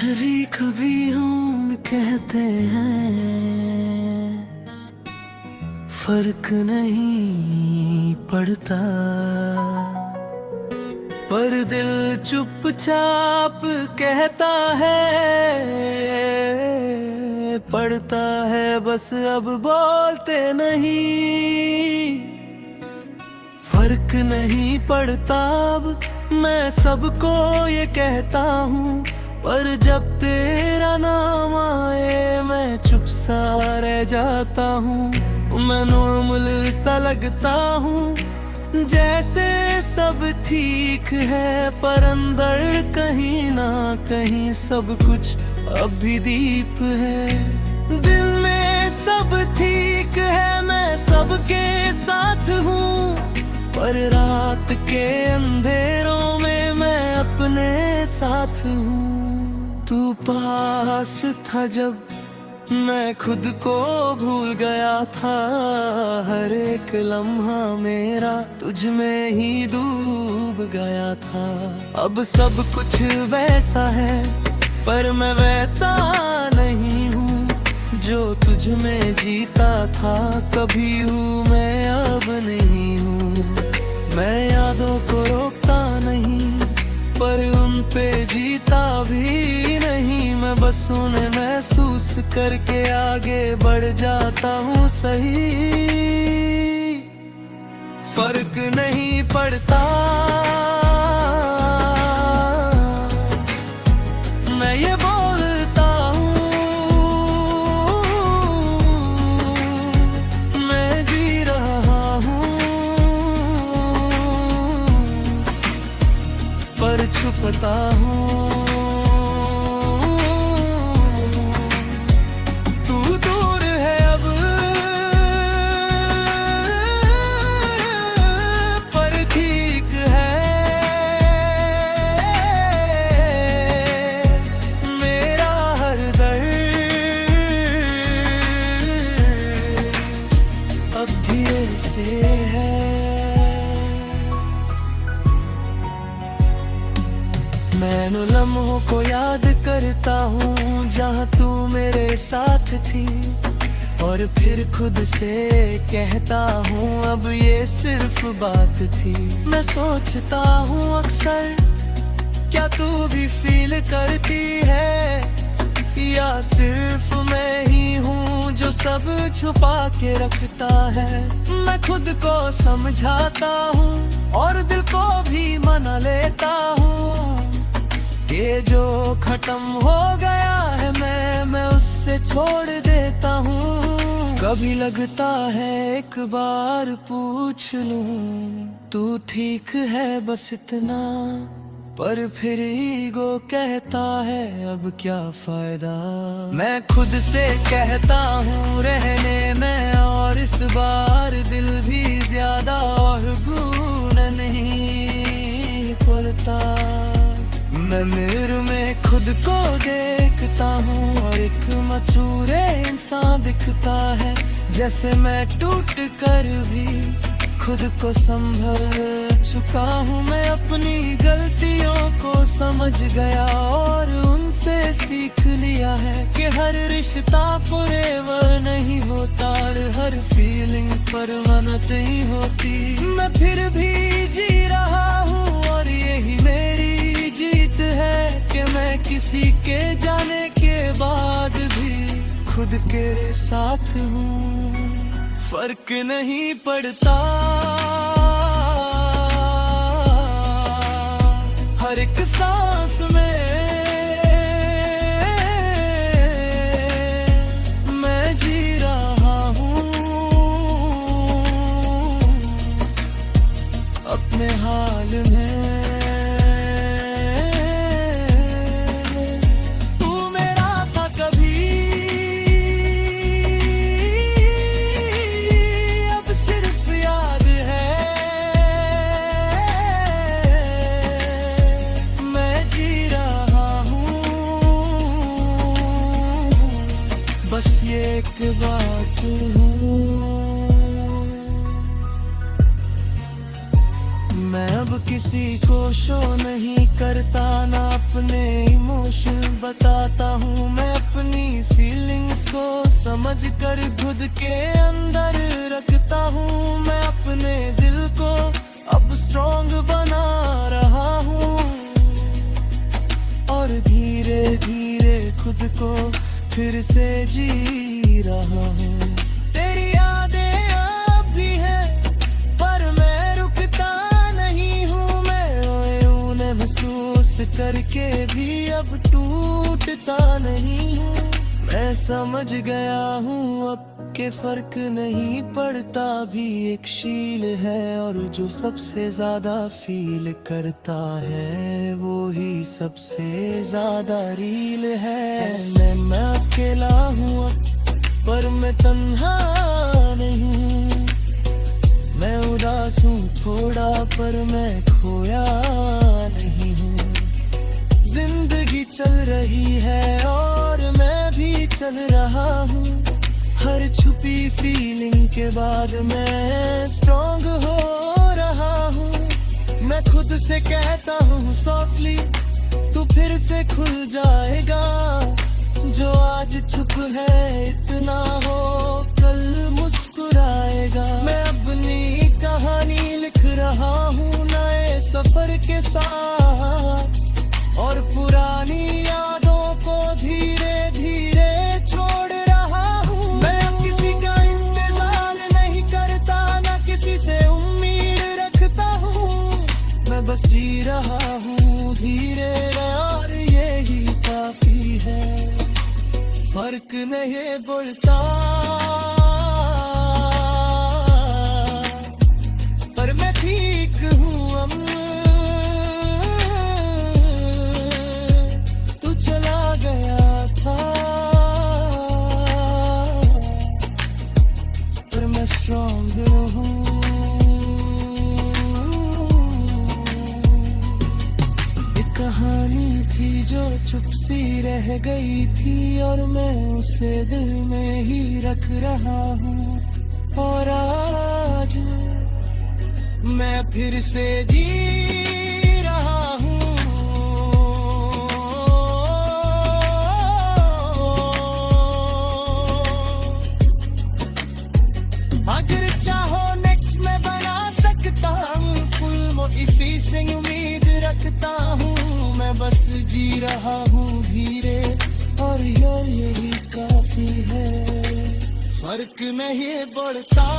कभी कभी हम कहते हैं फर्क नहीं पड़ता, पर दिल चुपचाप कहता है पड़ता है, बस अब बोलते नहीं। फर्क नहीं पड़ता अब मैं सबको ये कहता हूँ, पर जब तेरा नाम आए मैं चुप सा रह जाता हूँ। मैं नॉर्मल सा लगता हूँ, जैसे सब ठीक है, पर अंदर कहीं ना कहीं सब कुछ अभी दीप है। दिल में सब ठीक है, मैं सबके साथ हूँ, पर रात के अंधेरों में मैं अपने साथ हूँ। तू पास था जब मैं खुद को भूल गया था, हर एक लम्हा मेरा तुझ में ही डूब गया था। अब सब कुछ वैसा है, पर मैं वैसा नहीं हूँ जो तुझ में जीता था। कभी हूँ मैं अब नहीं हूँ, मैं यादों को रोकता नहीं, पर उन पे जीता भी नहीं। मैं बस उन्हें महसूस करके आगे बढ़ जाता हूँ सही। फर्क नहीं पड़ता, मैं ये बोलता हूँ, मैं जी रहा हूँ, पर छुपता हूँ। तू दूर है अब, पर ठीक है, मेरा हर दर्द अब धीरे से है। मैं उन लम्हों को याद करता हूँ जहाँ तू मेरे साथ थी, और फिर खुद से कहता हूँ अब ये सिर्फ बात थी। मैं सोचता हूँ अक्सर, क्या तू भी फील करती है, या सिर्फ मैं ही हूँ जो सब छुपा के रखता है। मैं खुद को समझाता हूँ और दिल को भी मना लेता हूँ, ये जो खत्म हो गया है मैं उससे छोड़ देता हूँ। कभी लगता है एक बार पूछ लूँ तू ठीक है बस इतना, पर फिर ईगो कहता है अब क्या फायदा। मैं खुद से कहता हूँ रहने में, और इस बार दिल भी ज्यादा और बूढ़ा नहीं पड़ता। मैं मिरर में खुद को देखता हूँ और एक मचूरे इंसान दिखता है, जैसे मैं टूट कर भी खुद को संभल चुका हूँ। मैं अपनी गलतियों को समझ गया और उनसे सीख लिया है कि हर रिश्ता फॉरएवर नहीं होता, और हर फीलिंग परमानेंट नहीं होती। मैं फिर भी जी रहा हूँ और यही मेरी जीत है कि मैं किसी के जाने के बाद भी खुद के साथ हूँ। फर्क नहीं पड़ता, हर एक सांस में मैं जी रहा हूँ अपने हाल में। किसी को शो नहीं करता, ना अपने इमोशन बताता हूँ। मैं अपनी फीलिंग्स को समझ कर खुद के अंदर रखता हूँ। मैं अपने दिल को अब स्ट्रॉन्ग बना रहा हूँ और धीरे धीरे खुद को फिर से जी रहा हूँ। तेरी यादें अब भी हैं पर मैं रुकता नहीं हूँ। मैं उन्हें महसूस करके भी अब टूटता नहीं हूँ। मैं समझ गया हूँ अब के फर्क नहीं पड़ता, भी एक शील है और जो सबसे ज्यादा फील करता है वो ही सबसे ज्यादा रील है। मैं अकेला हूँ पर मैं तन्हा नहीं, मैं उदास हूँ थोड़ा पर मैं खोया नहीं हूँ। जिंदगी चल रही है और मैं भी चल रहा हूँ। हर छुपी फीलिंग के बाद मैं स्ट्रॉन्ग हो रहा हूँ। मैं खुद से कहता हूँ सॉफ्टली तू फिर से खुल जाएगा। जो आज छुप है इतना हो कल मुस्कुराएगा। मैं अपनी कहानी लिख रहा हूँ नए सफर के साथ और पुरानी यादों को धीरे धीरे छोड़ रहा हूँ। मैं अब किसी का इंतजार नहीं करता, ना किसी से उम्मीद रखता हूँ। मैं बस जी रहा हूँ धीरे और यही काफी है। फर्क नहीं पड़ता पर मैं ठीक हूँ अब। तू चला गया था पर मैं स्ट्रॉन्ग हूँ। एक कहानी थी जो चुप सी रह गई थी और मैं उसे दिल में ही रख रहा हूँ। और आज मैं फिर से जी रहा हूँ। अगर चाहो नेक्स्ट में बना सकता हूँ फुल, इसी से उम्मीद रखता हूँ। मैं बस जी रहा हूँ धीरे और यही काफी है। फर्क नहीं पड़ता।